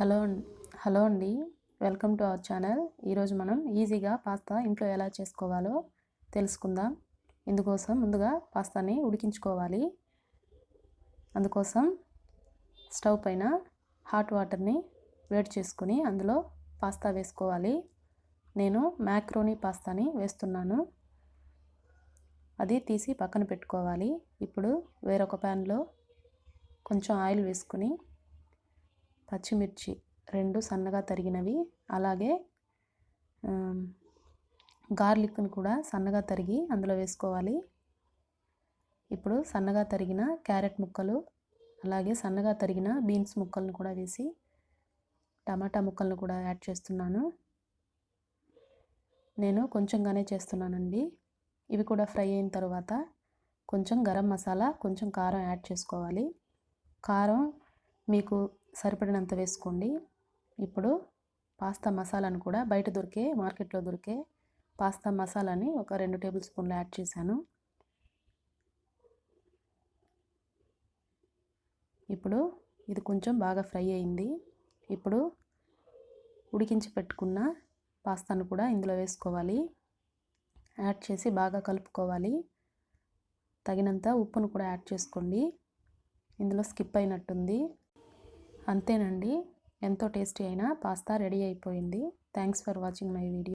Hello hello అండి, welcome to our channel. ఈరోజు మనం ఈజీగా పాస్తా ఇంట్లో ఎలా చేసుకోవాలో తెలుసుకుందాం. ఇందుకోసం ముందుగా పాస్తాని ఉడికించుకోవాలి. అందుకోసం స్టవ్ పైన హాట్ వాటర్ని వేడి చేసుకుని అందులో పాస్తా వేసుకోవాలి. నేను macroni పాస్తాని వేస్తున్నాను. అది తీసి పక్కన పెట్టుకోవాలి. ఇప్పుడు వేరొక ప్యాన్లో కొంచెం ఆయిల్ వేసుకుని పచ్చిమిర్చి 2 సన్నగా తరిగినవి, అలాగే గార్లిక్ను కూడా సన్నగా తరిగి అందులో వేసుకోవాలి. ఇప్పుడు సన్నగా తరిగిన క్యారెట్ ముక్కలు, అలాగే సన్నగా తరిగిన బీన్స్ ముక్కలను కూడా వేసి టమాటా ముక్కలను కూడా యాడ్ చేస్తున్నాను. నేను కొంచెంగానే చేస్తున్నానండి. ఇవి కూడా ఫ్రై అయిన తర్వాత కొంచెం గరం మసాలా, కొంచెం కారం యాడ్ చేసుకోవాలి. కారం మీకు సరిపడినంత వేసుకోండి. ఇప్పుడు పాస్తా మసాలాను కూడా బయట మార్కెట్లో దొరికే పాస్తా మసాలాని ఒక 2 టేబుల్ స్పూన్లు యాడ్ చేశాను. ఇప్పుడు ఇది కొంచెం బాగా ఫ్రై అయింది. ఇప్పుడు ఉడికించి పెట్టుకున్న పాస్తాను కూడా ఇందులో వేసుకోవాలి. యాడ్ చేసి బాగా కలుపుకోవాలి. తగినంత ఉప్పును కూడా యాడ్ చేసుకోండి. ఇందులో స్కిప్ అయినట్టుంది. అంతేనండి, ఎంతో టేస్టీ అయిన పాస్తా రెడీ అయిపోయింది. Thanks for watching my video.